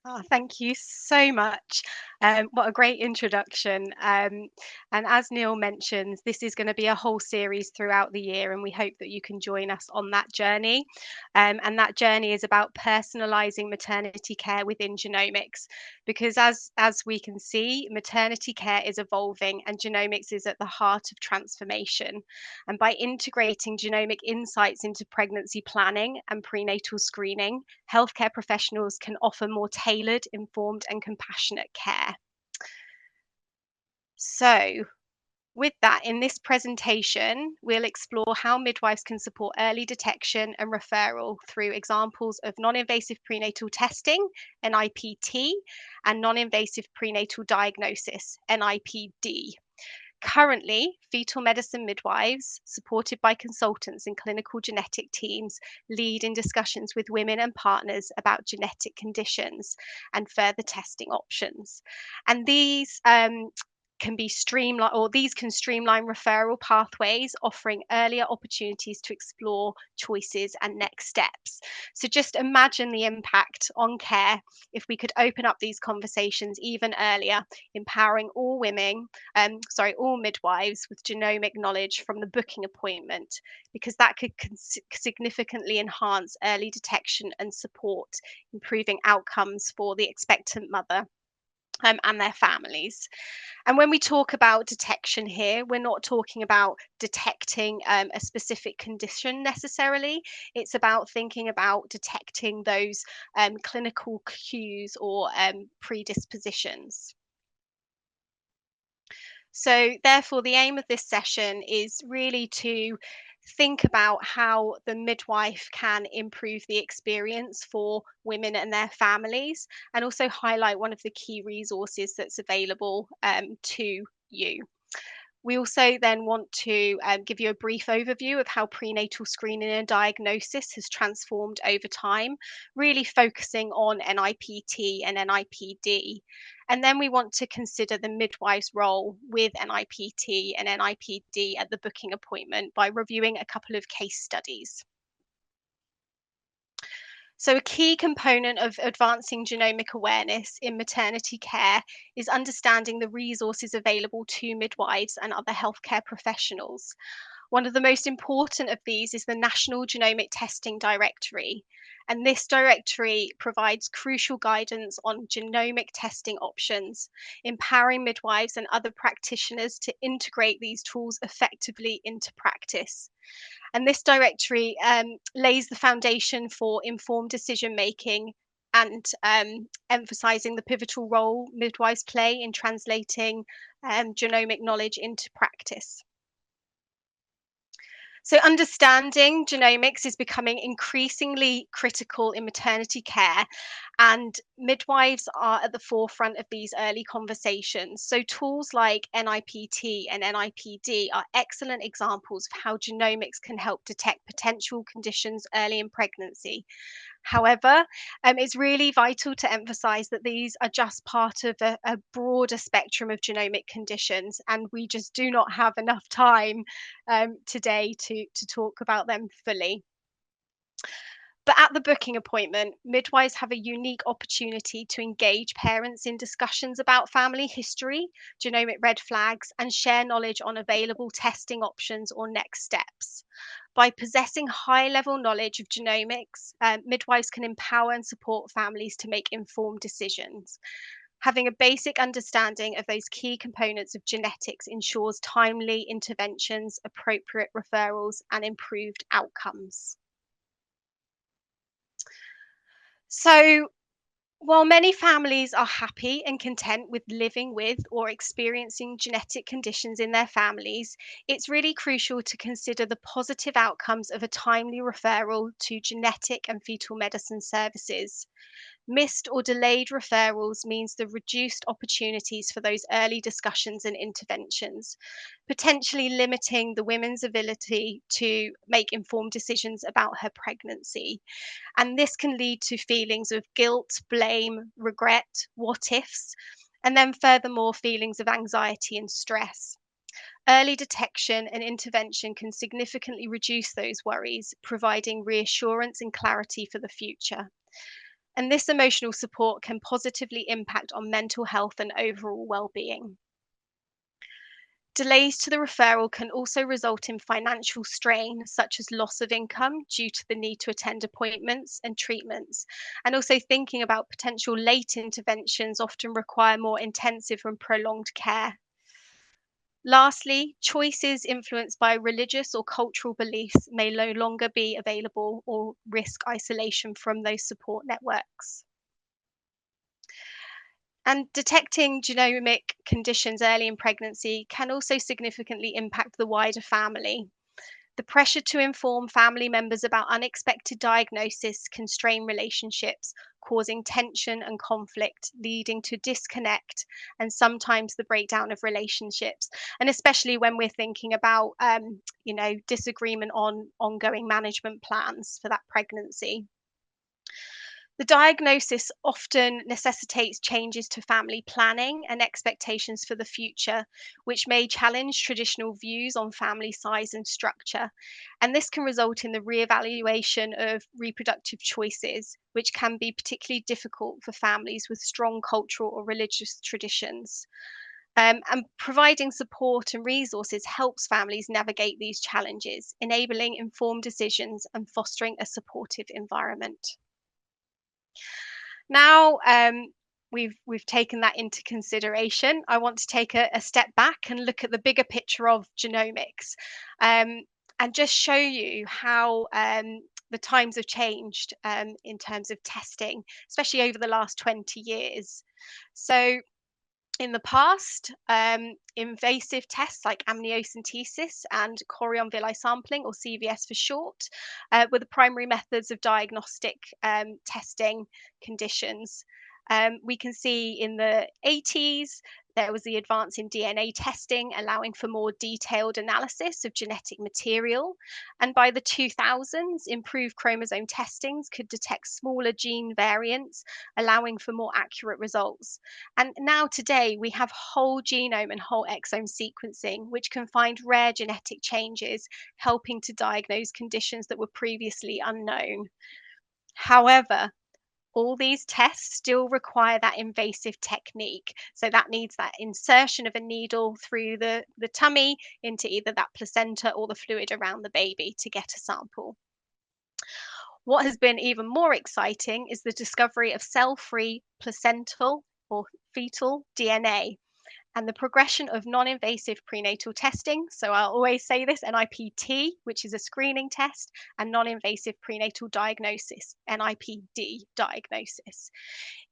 Oh, thank you so much. What a great introduction. And as Neil mentions, this is going to be a whole series throughout the year, and we hope that you can join us on that journey. And that journey is about personalizing maternity care within genomics, because as we can see, maternity care is evolving, and genomics is at the heart of transformation. And by integrating genomic insights into pregnancy planning and prenatal screening, healthcare professionals can offer more tailored, informed, and compassionate care. So, with that, in this presentation, we'll explore how midwives can support early detection and referral through examples of non invasive prenatal testing, NIPT, and non invasive prenatal diagnosis, NIPD. Currently, fetal medicine midwives, supported by consultants and clinical genetic teams, lead in discussions with women and partners about genetic conditions and further testing options. And these can streamline referral pathways, offering earlier opportunities to explore choices and next steps. So just imagine the impact on care if we could open up these conversations even earlier, empowering all midwives with genomic knowledge from the booking appointment, because that could significantly enhance early detection and support, improving outcomes for the expectant mother. And their families. And when we talk about detection here, we're not talking about detecting a specific condition necessarily. It's about thinking about detecting those clinical cues or predispositions. So, therefore, the aim of this session is really to think about how the midwife can improve the experience for women and their families, and also highlight one of the key resources that's available to you. We also then want to give you a brief overview of how prenatal screening and diagnosis has transformed over time, really focusing on NIPT and NIPD. And then we want to consider the midwife's role with NIPT and NIPD at the booking appointment by reviewing a couple of case studies. So, a key component of advancing genomic awareness in maternity care is understanding the resources available to midwives and other healthcare professionals. One of the most important of these is the National Genomic Testing Directory. And this directory provides crucial guidance on genomic testing options, empowering midwives and other practitioners to integrate these tools effectively into practice. And this directory lays the foundation for informed decision making and emphasizing the pivotal role midwives play in translating genomic knowledge into practice. So, understanding genomics is becoming increasingly critical in maternity care, and midwives are at the forefront of these early conversations. So, tools like NIPT and NIPD are excellent examples of how genomics can help detect potential conditions early in pregnancy. However, it's really vital to emphasize that these are just part of a broader spectrum of genomic conditions, and we just do not have enough time today to talk about them fully. But at the booking appointment, midwives have a unique opportunity to engage parents in discussions about family history, genomic red flags, and share knowledge on available testing options or next steps. By possessing high level knowledge of genomics, midwives can empower and support families to make informed decisions. Having a basic understanding of those key components of genetics ensures timely interventions, appropriate referrals, and improved outcomes. So, while many families are happy and content with living with or experiencing genetic conditions in their families, it's really crucial to consider the positive outcomes of a timely referral to genetic and fetal medicine services. Missed or delayed referrals means the reduced opportunities for those early discussions and interventions, potentially limiting the woman's ability to make informed decisions about her pregnancy. And this can lead to feelings of guilt, blame, regret, what ifs, and then furthermore, feelings of anxiety and stress. Early detection and intervention can significantly reduce those worries, providing reassurance and clarity for the future. And this emotional support can positively impact on mental health and overall well-being. Delays to the referral can also result in financial strain, such as loss of income due to the need to attend appointments and treatments. And also, thinking about potential late interventions often require more intensive and prolonged care. Lastly, choices influenced by religious or cultural beliefs may no longer be available or risk isolation from those support networks. And detecting genomic conditions early in pregnancy can also significantly impact the wider family. The pressure to inform family members about unexpected diagnosis can strain relationships, causing tension and conflict, leading to disconnect and sometimes the breakdown of relationships. And especially when we're thinking about, disagreement on ongoing management plans for that pregnancy. The diagnosis often necessitates changes to family planning and expectations for the future, which may challenge traditional views on family size and structure. And this can result in the reevaluation of reproductive choices, which can be particularly difficult for families with strong cultural or religious traditions. And providing support and resources helps families navigate these challenges, enabling informed decisions and fostering a supportive environment. Now, we've taken that into consideration. I want to take a step back and look at the bigger picture of genomics, um, and just show you how the times have changed in terms of testing, especially over the last 20 years. So, in the past, invasive tests like amniocentesis and chorion villi sampling, or CVS for short, were the primary methods of diagnostic testing conditions. We can see in the 80s, there was the advance in DNA testing, allowing for more detailed analysis of genetic material. And by the 2000s, improved chromosome testings could detect smaller gene variants, allowing for more accurate results. And now today we have whole genome and whole exome sequencing, which can find rare genetic changes, helping to diagnose conditions that were previously unknown. However, all these tests still require that invasive technique. So that needs that insertion of a needle through the tummy into either that placenta or the fluid around the baby to get a sample. What has been even more exciting is the discovery of cell free placental or fetal DNA and the progression of non invasive prenatal testing. So I'll always say this NIPT, which is a screening test, and non invasive prenatal diagnosis, NIPD diagnosis.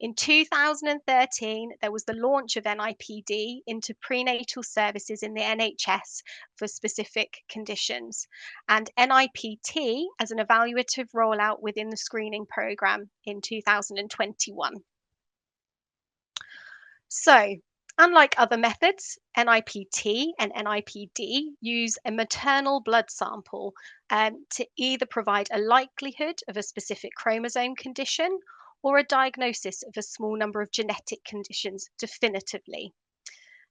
In 2013, there was the launch of NIPD into prenatal services in the NHS for specific conditions, and NIPT as an evaluative rollout within the screening programme in 2021. So, unlike other methods, NIPT and NIPD use a maternal blood sample to either provide a likelihood of a specific chromosome condition or a diagnosis of a small number of genetic conditions definitively.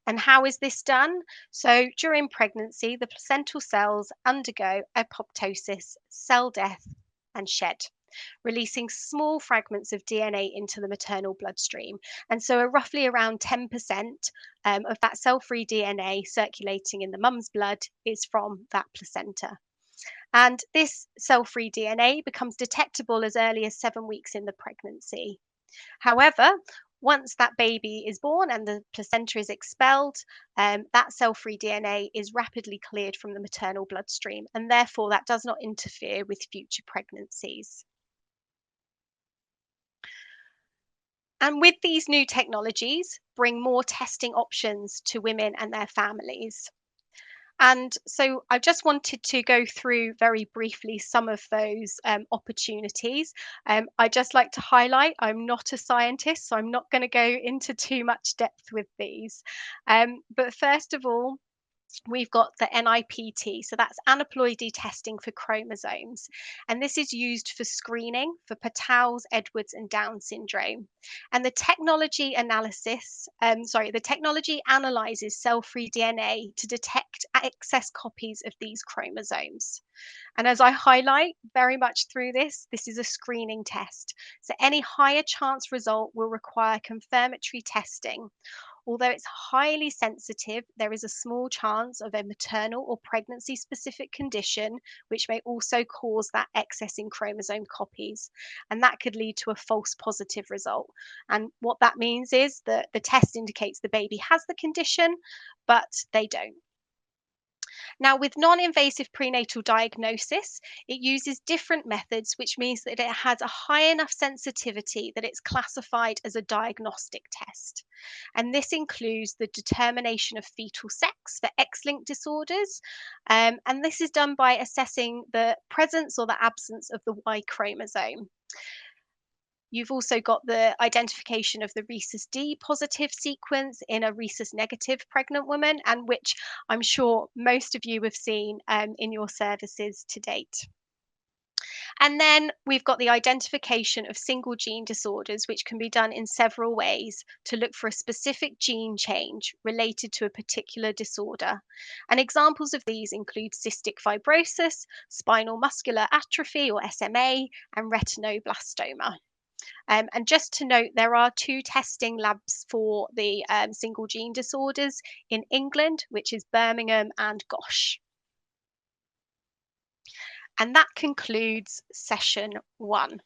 And how is this done? So, during pregnancy, the placental cells undergo apoptosis, cell death, and shed, releasing small fragments of DNA into the maternal bloodstream. And so, roughly around 10% of that cell free DNA circulating in the mum's blood is from that placenta. And this cell free DNA becomes detectable as early as 7 weeks in the pregnancy. However, once that baby is born and the placenta is expelled, that cell free DNA is rapidly cleared from the maternal bloodstream, and therefore that does not interfere with future pregnancies. And with these new technologies, bring more testing options to women and their families. And so I just wanted to go through very briefly some of those opportunities. I just like to highlight I'm not a scientist, so I'm not going to go into too much depth with these. But first of all, we've got the NIPT, so that's aneuploidy testing for chromosomes. And this is used for screening for Patau's, Edwards, and Down syndrome. And the technology analyzes cell-free DNA to detect excess copies of these chromosomes. And as I highlight very much through this is a screening test. So any higher chance result will require confirmatory testing. Although it's highly sensitive, there is a small chance of a maternal or pregnancy specific condition, which may also cause that excess in chromosome copies. And that could lead to a false positive result. And what that means is that the test indicates the baby has the condition, but they don't. Now, with non invasive prenatal diagnosis, it uses different methods, which means that it has a high enough sensitivity that it's classified as a diagnostic test. And this includes the determination of fetal sex for X linked disorders. And this is done by assessing the presence or the absence of the Y chromosome. You've also got the identification of the rhesus D positive sequence in a rhesus negative pregnant woman, and which I'm sure most of you have seen in your services to date. And then we've got the identification of single gene disorders, which can be done in several ways to look for a specific gene change related to a particular disorder. And examples of these include cystic fibrosis, spinal muscular atrophy or SMA, and retinoblastoma. And just to note, there are two testing labs for the single gene disorders in England, which is Birmingham and Gosh. And that concludes session 1.